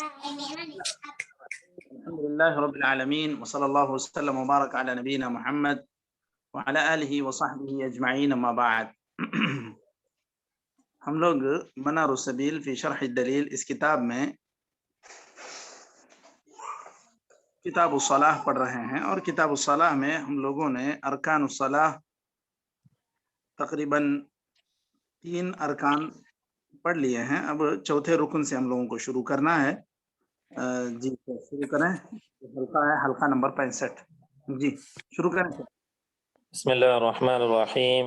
الحمد لله رب العالمين وصلى الله وسلم وبارك على نبينا محمد وعلى آله وصحبه أجمعين أما بعد ہم لوگ منار السبیل فی شرح الدلیل اس کتاب میں کتاب الصلاح پڑھ رہے ہیں، اور کتاب الصلاح میں ہم لوگوں نے ارکان الصلاح تقریباً 3 ارکان پڑھ لیے ہیں۔ اب چوتھے رکن سے ہم لوگوں کو شروع کرنا ہے۔ جی شروع کریں، حلقہ ہے حلقہ نمبر 65۔ جی شروع کریں۔ بسم الله الرحمن الرحيم.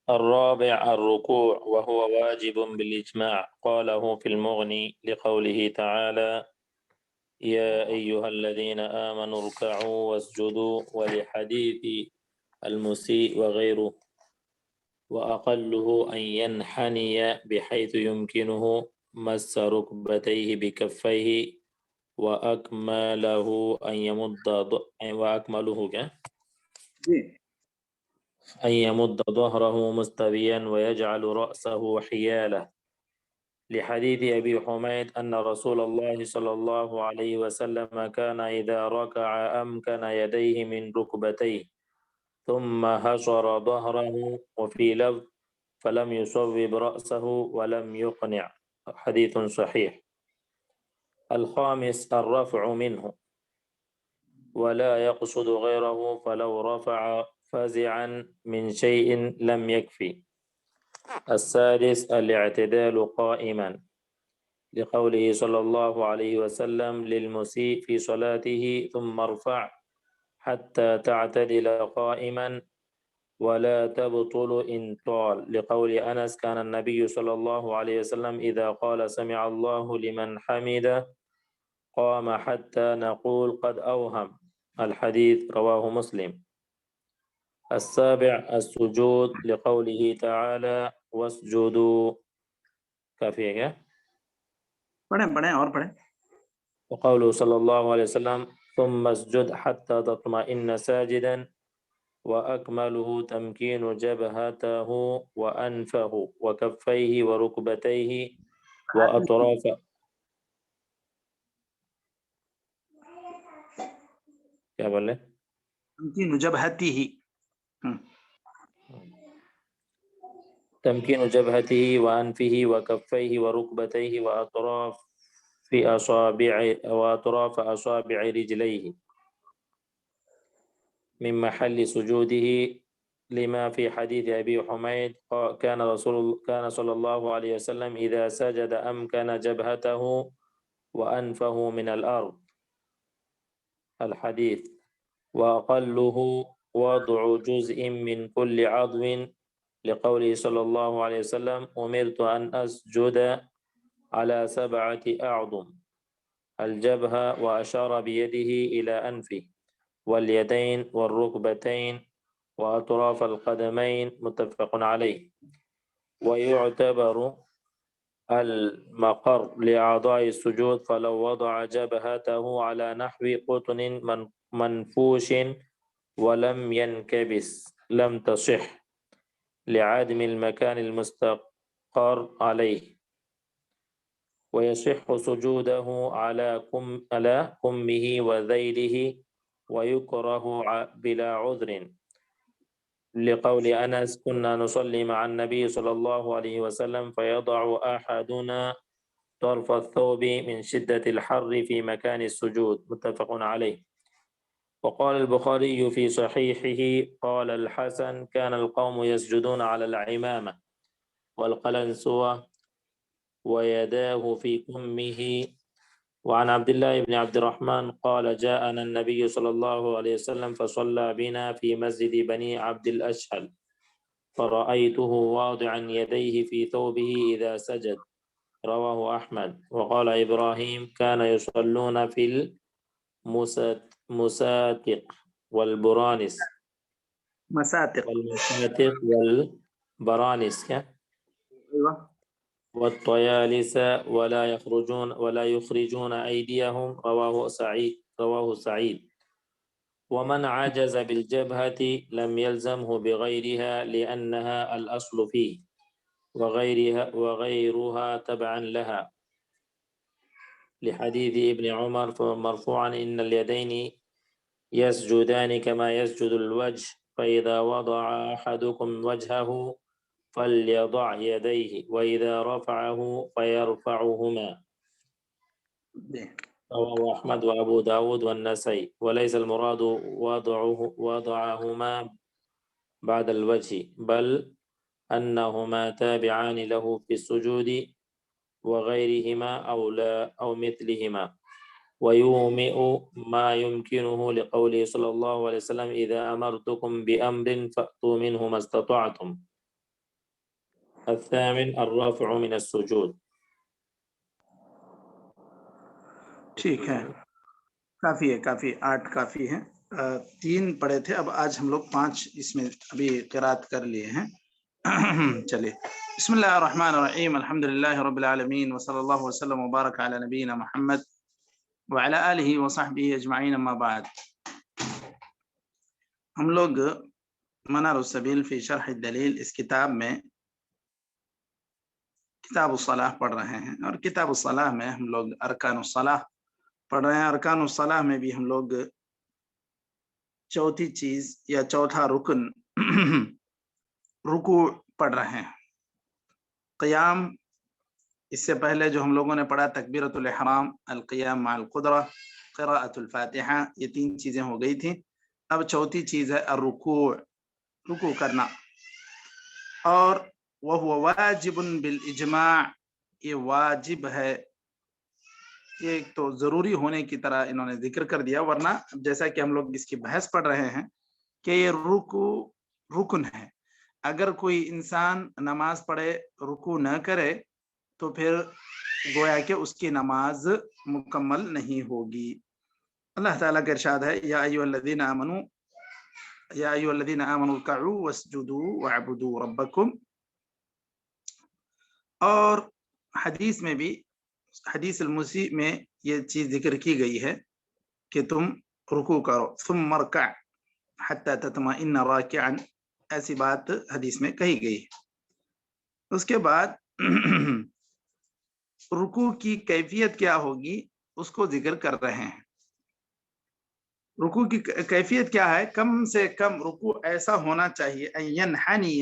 الرابع الركوع، وهو واجب بالإجماع، قاله في المغني لقوله تعالى يا أيها الذين آمنوا اركعوا واسجدوا، ولحديث المسيء وغيره، وأقله أن ينحني بحيث يمكنه مس ركبتيه بكفيه، وأكمله أن يمد ظهره مستويا ويجعل رأسه حياله، لحديث أبي حميد أن رسول الله صلى الله عليه وسلم كان إذا ركع أمكن يديه من ركبتيه ثم حشر ظهره، وفي لفظ فلم يصوب رأسه ولم يقنع، حديث صحيح. الخامس الرفع منه ولا يقصد غيره، فلو رفع فزعا من شيء لم يكفي. السادس الاعتدال قائما، لقوله صلى الله عليه وسلم للمسيء في صلاته ثم ارفع حتى تعتدل قائما ولا تبطل إن طال، لقول أنس كان النبي صلى الله عليه وسلم إذا قال سمع الله لمن حمده قام حتى نقول قد أوهم، الحديث رواه مسلم. السابع السجود، لقوله تعالى واسجدوا، کافی ہے کیا؟ پڑھیں اور پڑھیں. وقوله صلى الله عليه وسلم ثم اسجد حتى تطمئن ساجدا، وأكمله تمكين جبهته وأنفه وكفيه وركبتيه وأطراف کیا بولے؟ تمكين جبهته، تمكين جبهته وأنفه وكفيه وركبتيه وأطراف أصابع رجليه من محل سجوده، لما في حديث أبي حميد كان صلى الله عليه وسلم إذا سجد أمكن جبهته وأنفه من الأرض، الحديث. وأقله وضع جزء من كل عضو، لقوله صلى الله عليه وسلم أمرت أن أسجد على 7 أعظم، الجبهة، وأشار بيده إلى أنفه واليدين والركبتين وأطراف القدمين، متفق عليه. ويعتبر المقر لأعضاء السجود، فلو وضع جبهته على نحو قطن منفوش ولم ينكبس لم تصح، لعدم المكان المستقر عليه. ويصح سجوده على كمه وذيله، ويكره بلا عذر، لقول أنس كنا نصلي مع النبي صلى الله عليه وسلم فيضع أحدنا طرف الثوب من شدة الحر في مكان السجود، متفق عليه. وقال البخاري في صحيحه قال الحسن كان القوم يسجدون على العمامة والقلنسوة ويداه في كمه. وعن عبد الله بن عبد الرحمن قال جاءنا النبي صلى الله عليه وسلم فصلى بنا في مسجد بني عبد الأشهل، فرأيته واضعا يديه في ثوبه إذا سجد، رواه أحمد. وقال إبراهيم كان يصلون في المساتق والبرانس، مساتق والبرانس والطيالس ولا يخرجون أيديهم، رواه سعيد. ومن عجز بالجبهة لم يلزمه بغيرها لأنها الأصل فيه، وغيرها تبعا لها، لحديث ابن عمر مرفوعا إن اليدين يسجدان كما يسجد الوجه فإذا وضع أحدكم وجهه فليضع يديه وإذا رفعه فيرفعهما جی رواه أحمد وأبو داود والنسائي وليس المراد وضعهما بعد الوجه بل أنهما تابعان له في السجود وغيرهما أو لا أو مثلهما ويومئ ما يمكنه لقوله صلى الله عليه وسلم إذا أمرتكم بأمر فأتوا منه ما استطعتم. الثامن الرفع من السجود. ٹھیک ہے، کافی ہے، کافی 8 کافی ہے. 3 پڑھے تھے، اب آج ہم لوگ 5 اس میں ابھی قرات کر لیے ہیں. چلیے بسم اللہ الرحمن الرحیم الحمد للہ رب العالمین وصلی اللہ وسلم وبارک علی نبینا محمد وعلی آلہ وصحبہ اجمعین اما بعد. ہم لوگ منار السبیل فی شرح الدلیل اس کتاب میں کتاب الصلاح پڑھ رہے ہیں، اور کتاب الصلاح میں ہم لوگ ارکان الصلاح پڑھ رہے ہیں. ارکان الصلاح میں بھی ہم لوگ چوتھی چیز یا چوتھا رکن رکوع پڑھ رہے ہیں. قیام اس سے پہلے جو ہم لوگوں نے پڑھا تکبیرۃ الاحرام، القیام مع القدرہ، قراءۃ الفاتحہ، یہ 3 چیزیں ہو گئی تھیں. اب چوتھی چیز ہے الرکوع، رکوع کرنا. اور وہو واجب بالاجماع، یہ واجب ہے، یہ ایک تو ضروری ہونے کی طرح انہوں نے ذکر کر دیا، ورنہ جیسا کہ ہم لوگ اس کی بحث پڑھ رہے ہیں کہ یہ رکوع رکن ہے. اگر کوئی انسان نماز پڑھے رکوع نہ کرے تو پھر گویا کہ اس کی نماز مکمل نہیں ہوگی. اللہ تعالیٰ کا ارشاد ہے یا ایھا الذین آمنوا ارکعوا واسجدوا واعبدوا ربکم. اور حدیث میں بھی، حدیث المسیء میں یہ چیز ذکر کی گئی ہے کہ تم رکوع کرو، ثم ارکع حتی تطمئن راکعا، ایسی بات حدیث میں کہی گئی ہے. اس کے بعد رکوع کی کیفیت کیا ہوگی اس کو ذکر کر رہے ہیں. رکوع کی کیفیت کیا ہے؟ کم سے کم رکوع ایسا ہونا چاہیے ان ینحنی،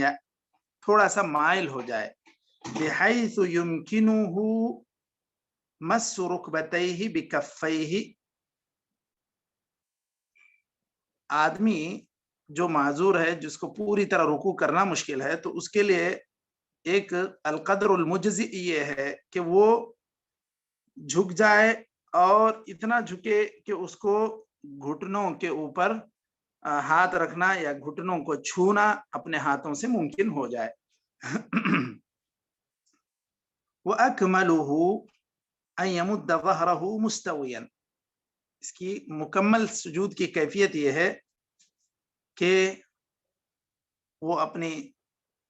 تھوڑا سا مائل ہو جائے، بحیث یمکنہ مس رکبتیہ بکفیہ. آدمی جو معذور ہے، جس کو پوری طرح رکوع کرنا مشکل ہے، تو اس کے لیے ایک القدر المجزئ یہ ہے کہ وہ جھک جائے، اور اتنا جھکے کہ اس کو گھٹنوں کے اوپر ہاتھ رکھنا یا گھٹنوں کو چھونا اپنے ہاتھوں سے ممکن ہو جائے. وَأَكْمَلُهُ أَن يَمُدَّ ظَهْرَهُ مُسْتَوِيًا. اس کی مکمل سجود کی کیفیت یہ ہے کہ وہ اپنی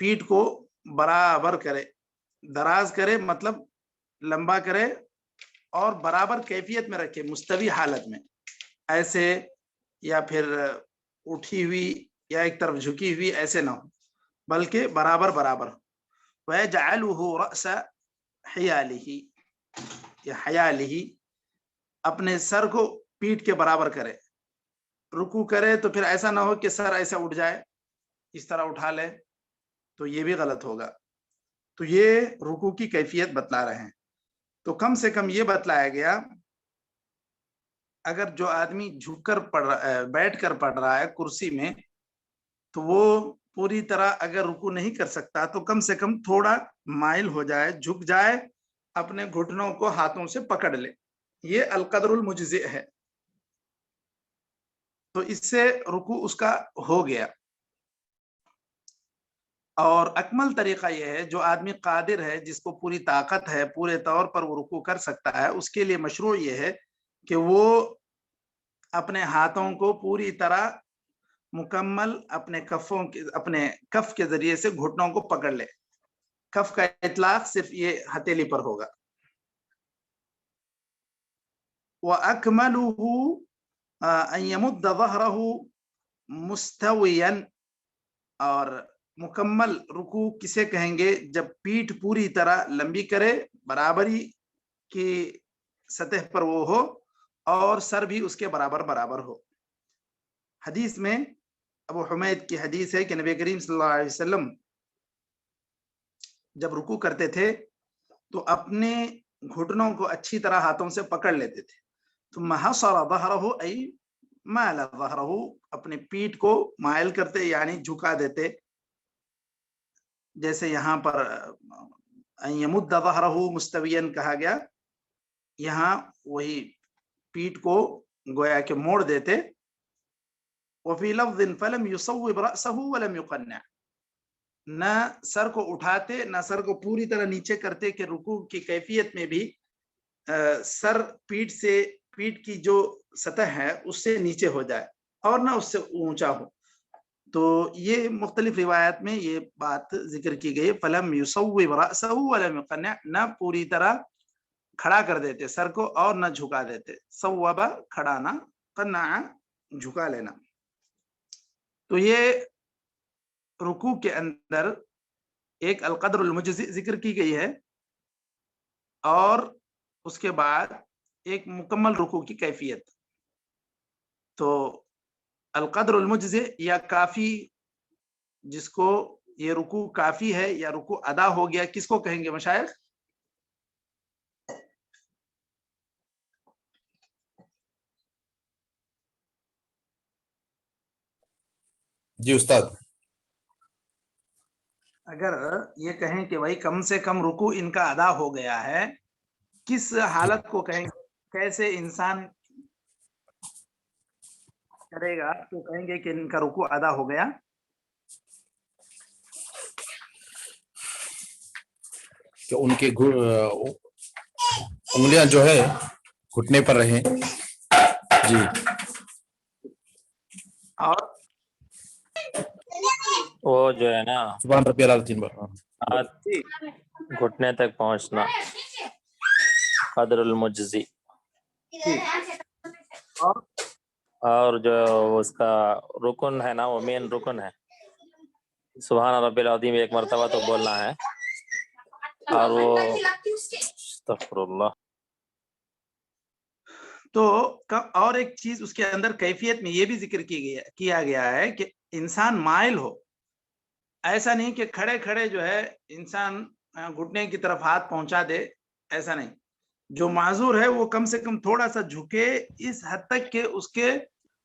پیٹھ کو برابر کرے، دراز کرے، مطلب لمبا کرے، اور برابر کیفیت میں رکھے، مستوی حالت میں، ایسے یا پھر اٹھی ہوئی یا ایک طرف جھکی ہوئی، ایسے نہ ہو، بلکہ برابر برابر. وَيَجْعَلُهُ رَأْسَ حِيَالِهِ، یا حیالہ، اپنے سر کو پیٹھ کے برابر کرے. رکوع کرے تو پھر ایسا نہ ہو کہ سر ایسا اٹھ جائے، اس طرح اٹھا لے، تو یہ بھی غلط ہوگا. تو یہ رکوع کی کیفیت بتلا رہے ہیں. تو کم سے کم یہ بتلایا گیا، اگر جو آدمی جھک کر پڑھ رہا ہے، بیٹھ کر پڑھ رہا ہے کرسی میں، تو وہ پوری طرح اگر رکوع نہیں کر سکتا تو کم سے کم تھوڑا مائل ہو جائے، جھک جائے، اپنے گھٹنوں کو ہاتھوں سے پکڑ لے. یہ القدر المجزئ ہے. تو اس سے رکوع اس کا ہو گیا. اور اکمل طریقہ یہ ہے، جو آدمی قادر ہے، جس کو پوری طاقت ہے، پورے طور پر وہ رکوع کر سکتا ہے، اس کے لیے مشروع یہ ہے کہ وہ اپنے ہاتھوں کو پوری طرح مکمل اپنے کف کے ذریعے سے گھٹنوں کو پکڑ لے. کف کا اطلاق صرف یہ ہتھیلی پر ہوگا. وَأَكْمَلُهُ أَن يَمُدَّ ظَهْرَهُ مُسْتَوِيًا. اور مکمل رکوع کسے کہیں گے؟ جب پیٹھ پوری طرح لمبی کرے، برابری کے سطح پر وہ ہو اور سر بھی اس کے برابر برابر ہو۔ حدیث میں ابو حمید کی حدیث ہے کہ نبی کریم صلی اللہ علیہ وسلم جب رکوع کرتے تھے تو اپنے گھٹنوں کو اچھی طرح ہاتھوں سے پکڑ لیتے تھے، ثم حصر ظهره ای مال ظهره، اپنے پیٹھ کو مائل کرتے یعنی جھکا دیتے، جیسے یہاں پر ان یمد ظهره مستویا کہا گیا، یہاں وہی پیٹھ کو گویا کہ موڑ دیتے۔ وفی لفظ فلم یصوب رأسه ولم یقنع، نہ سر کو اٹھاتے نہ سر کو پوری طرح نیچے کرتے کہ رکوع کی کیفیت میں بھی سر پیٹھ کی جو سطح ہے اس سے نیچے ہو جائے اور نہ اس سے اونچا ہو۔ تو یہ مختلف روایات میں یہ بات ذکر کی گئی، فلم یصوب رأسه ولم یقنع، نہ پوری طرح کھڑا کر دیتے سر کو اور نہ جھکا دیتے، صوب کھڑانا، قنع جھکا لینا۔ تو یہ رکوع کے اندر ایک القدر المجزئ ذکر کی گئی ہے اور اس کے بعد ایک مکمل رکوع کی کیفیت۔ تو القدر المجزئ یا کافی، جس کو یہ رکوع کافی ہے یا رکوع ادا ہو گیا، کس کو کہیں گے مشائخ؟ جی استاد، اگر یہ کہیں کہ بھائی کم سے کم رکوع ان کا ادا ہو گیا ہے، کس حالت کو کہیں گے؟ کیسے انسان کرے گا تو کہیں گے کہ ان کا رکوع ادا ہو گیا؟ کہ ان کے انگلیاں جو ہے گھٹنے پر رہیں۔ جی، اور وہ جو ہے نا سبحان ربی العظیم 3 بار۔ ہاتھ گھٹنے تک پہنچنا، قدر المجزی۔ اور جو اس کا رکن ہے نا، وہ مین رکن ہے، سبحان ربی العظیم 1 مرتبہ تو بولنا ہے، اور وہ استغفر اللہ۔ تو اور ایک چیز اس کے اندر کیفیت میں یہ بھی ذکر کیا گیا ہے کہ انسان مائل ہو، ایسا نہیں کہ کھڑے کھڑے جو ہے انسان گھٹنے کی طرف ہاتھ پہنچا دے، ایسا نہیں۔ جو معذور ہے وہ کم سے کم تھوڑا سا جھکے اس حد تک کہ اس کے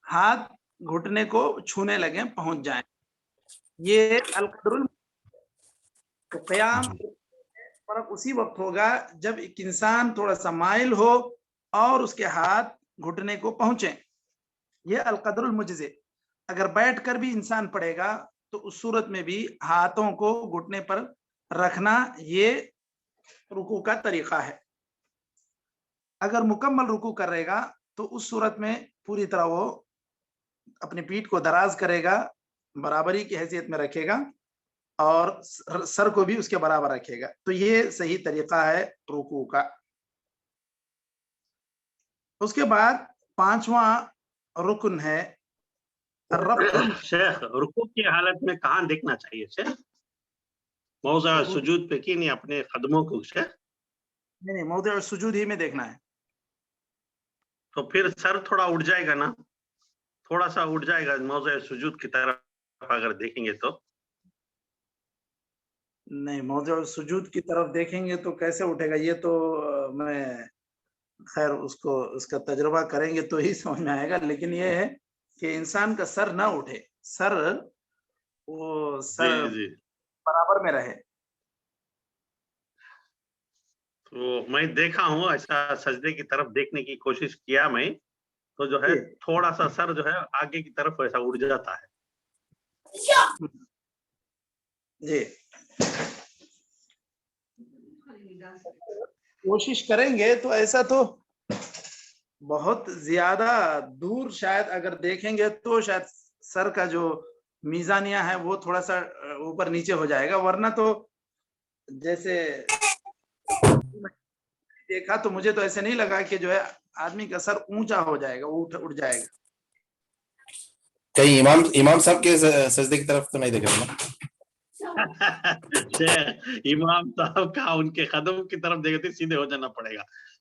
ہاتھ گھٹنے کو چھونے لگیں، پہنچ جائیں۔ یہ القدر قیام فرق اسی وقت ہوگا جب ایک انسان تھوڑا سا مائل ہو اور اس کے ہاتھ گھٹنے کو پہنچیں، یہ القدر المجزئ۔ اگر بیٹھ کر بھی انسان پڑھے گا تو اس صورت میں بھی ہاتھوں کو گھٹنے پر رکھنا یہ رکوع کا طریقہ ہے۔ اگر مکمل رکوع کرے گا تو اس صورت میں پوری طرح وہ اپنی پیٹھ کو دراز کرے گا، برابری کی حیثیت میں رکھے گا اور سر کو بھی اس کے برابر رکھے گا۔ تو یہ صحیح طریقہ ہے رکوع کا۔ اس کے بعد 5واں رکن ہے الرفع۔ شیخ، رکوع کی حالت میں کہاں دیکھنا چاہیے شیخ؟ موضع سجود پہ کی نہیں، اپنے قدموں کو شیخ؟ نہیں، موضع سجود ہی میں دیکھنا ہے۔ تو پھر سر تھوڑا اٹھ جائے گا نا، تھوڑا سا اٹھ جائے گا موضع سجود کی طرف اگر دیکھیں گے تو۔ نہیں، موضع سجود کی طرف دیکھیں گے تو کیسے اٹھے گا؟ یہ تو میں خیر اس کا تجربہ کریں گے تو ہی سمجھ میں آئے گا، لیکن یہ ہے کہ انسان کا سر نہ اٹھے، سر جی برابر میں رہے۔ تو میں دیکھا ہوں ایسا، سجدے کی طرف دیکھنے کی کوشش کیا میں، تو جو ہے تھوڑا سا سر جو ہے آگے کی طرف ایسا اڑ جاتا ہے۔ جی، کوشش کریں گے تو ایسا تو بہت زیادہ دور شاید اگر دیکھیں گے تو شاید سر کا جو میزانیہ ہے وہ تھوڑا سا اوپر نیچے ہو جائے گا، ورنہ تو جیسے دیکھا تو مجھے تو ایسے نہیں لگا کہ جو ہے آدمی کا سر اونچا ہو جائے گا، اٹھ جائے گا۔ کہیں امام صاحب کے سجدے کی طرف تو نہیں دیکھ رہے نا؟ امام صاحب کا ان کے قدم کی طرف دیکھتے سیدھے ہو جانا پڑے گا،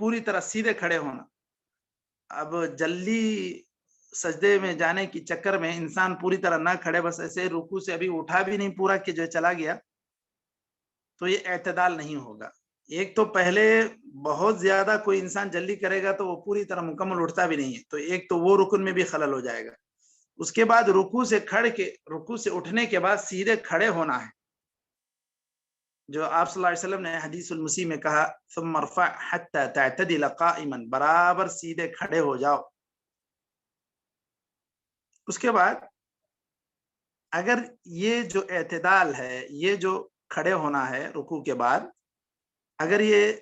پوری طرح سیدھے کھڑے ہونا. اب جلدی سجدے میں جانے کی چکر میں انسان پوری طرح نہ کھڑے، بس ایسے رکوع سے ابھی اٹھا بھی نہیں پورا کہ جو چلا گیا، تو یہ اعتدال نہیں ہوگا. ایک تو پہلے بہت زیادہ کوئی انسان جلدی کرے گا تو وہ پوری طرح مکمل اٹھتا بھی نہیں ہے، تو ایک تو وہ رکن میں بھی خلل ہو جائے گا. اس کے بعد رکوع سے اٹھنے کے بعد سیدھے کھڑے ہونا ہے، جو آپ صلی اللہ علیہ وسلم نے حدیث المسیح میں کہا ثم ارفع حتى تعتدل قائما، برابر سیدھے کھڑے ہو جاؤ. اس کے بعد اگر یہ جو اعتدال ہے، یہ جو کھڑے ہونا ہے رکوع کے بعد، اگر یہ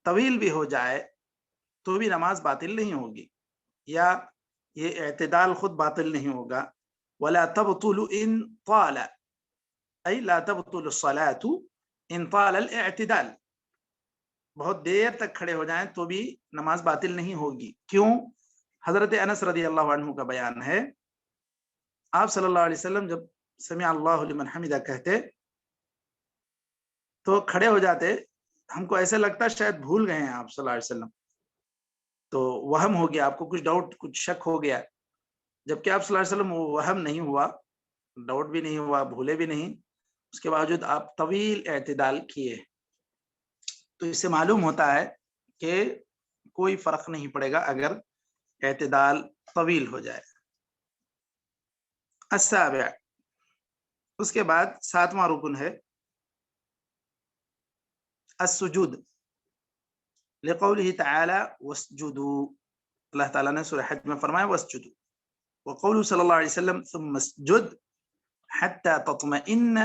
طویل بھی ہو جائے تو بھی نماز باطل نہیں ہوگی، یا یہ اعتدال خود باطل نہیں ہوگا. ولا تبطل ان طال، ای لا تبطل الصلاة ان طال الاعتدال. بہت دیر تک کھڑے ہو جائیں تو بھی نماز باطل نہیں ہوگی. کیوں؟ حضرت انس رضی اللہ عنہ کا بیان ہے، آپ صلی اللہ علیہ وسلم جب سمع اللہ لمن حمدہ کہتے تو کھڑے ہو جاتے. ہم کو ایسے لگتا شاید بھول گئے ہیں آپ صلی اللہ علیہ وسلم، تو وہم ہو گیا، آپ کو کچھ ڈاؤٹ، کچھ شک ہو گیا. جبکہ آپ صلی اللہ علیہ وسلم وہم نہیں ہوا، ڈاؤٹ بھی نہیں ہوا، بھولے بھی نہیں، اس کے باوجود آپ طویل اعتدال کیے. تو اس سے معلوم ہوتا ہے کہ کوئی فرق نہیں پڑے گا اگر اعتدال طویل ہو جائے. السابع، اس کے بعد 7واں رکن ہے السجود، لقوله تعالی واسجدوا. اللہ تعالیٰ نے سورہ حج میں فرمایا واسجدوا، وقوله صلی اللہ علیہ وسلم ثم اسجد حتى تطمئن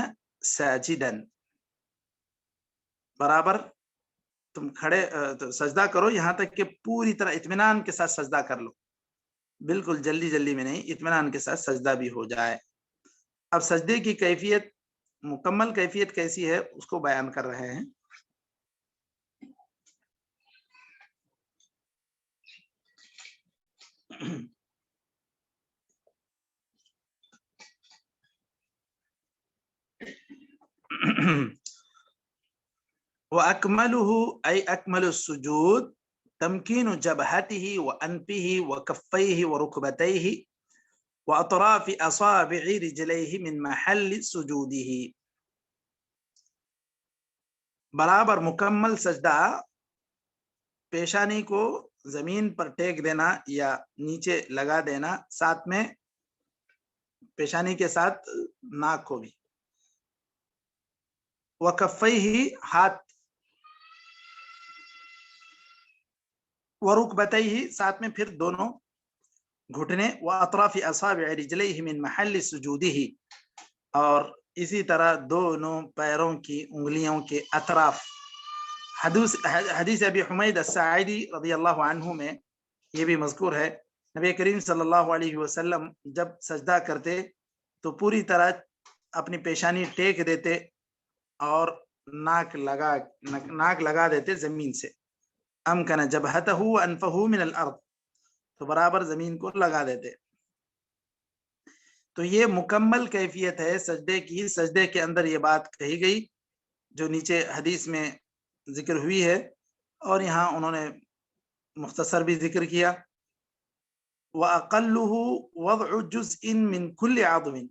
ساجدا. برابر تم کھڑے سجدہ کرو یہاں تک کہ پوری طرح اطمینان کے ساتھ سجدہ کر لو، بالکل جلدی جلدی میں نہیں، اطمینان کے ساتھ سجدہ بھی ہو جائے. اب سجدے کی کیفیت، مکمل کیفیت کیسی ہے اس کو بیان کر رہے ہیں. وَأَكْمَلُهُ أي أكمل السجود تمكين جبهته وأنفه وكفيه وركبتيه وأطراف أصابع رجليه من محل سجوده. برابر مکمل سجدہ پیشانی کو زمین پر ٹیک دینا یا نیچے لگا دینا، ساتھ میں پیشانی کے ساتھ ناک کو بھی، وَكَفَّيْهِ ہاتھ، وَرُكْبَتَيْهِ ساتھ میں پھر دونوں گھٹنے، وَأَطْرَافِ أَصَابِعِ رِجْلَيْهِ مِنْ مَحَلِّ سُجُودِهِ، اور اسی طرح دونوں پیروں کی انگلیوں کے اطراف. حدیث ابی حمید الساعدی رضی اللہ عنہ میں یہ بھی مذکور ہے، نبی کریم صلی اللہ علیہ وسلم جب سجدہ کرتے تو پوری طرح اپنی پیشانی ٹیک دیتے اور ناک لگا دیتے زمین سے. امکن جبہتہ وانفہ من الارض، تو برابر زمین کو لگا دیتے. تو یہ مکمل کیفیت ہے سجدے کی. سجدے کے اندر یہ بات کہی گئی جو نیچے حدیث میں ذکر ہوئی ہے، اور یہاں انہوں نے مختصر بھی ذکر کیا. وَأَقَلُّهُ وَضْعُ جُزْءٍ مِّن كُلِّ عَضْوٍ،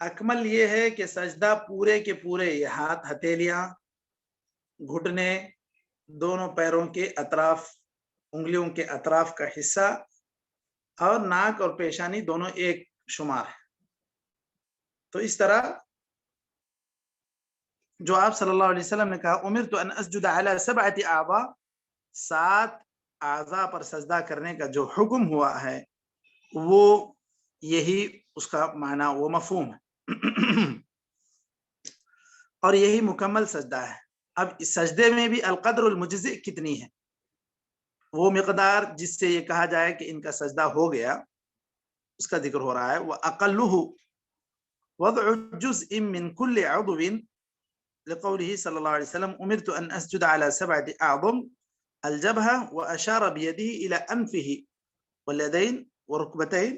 اکمل یہ ہے کہ سجدہ پورے کے پورے، یہ ہاتھ، ہتھیلیاں، گھٹنے، دونوں پیروں کے اطراف، انگلیوں کے اطراف کا حصہ، اور ناک اور پیشانی دونوں ایک شمار ہے. تو اس طرح جو آپ صلی اللہ علیہ وسلم نے کہا امرت ان اسجد علی 7 اعضاء، 7 اعضاء پر سجدہ کرنے کا جو حکم ہوا ہے وہ یہی اس کا معنی، وہ مفہوم ہے اور یہی مکمل سجدہ ہے. اب اس سجدے میں بھی القدر المجزئ کتنی ہے، وہ مقدار جس سے یہ کہا جائے کہ ان کا سجدہ ہو گیا، اس کا ذکر ہو رہا ہے. وَأَقَلُّهُ وَضْعُ جُزْءٍ مِّن كُلِّ عَضْوٍ، لقوله صلی اللہ علیہ وسلم امرت ان اسجد على 7 اعظم الجبهة واشار بيده الى انفه واليدين وركبتين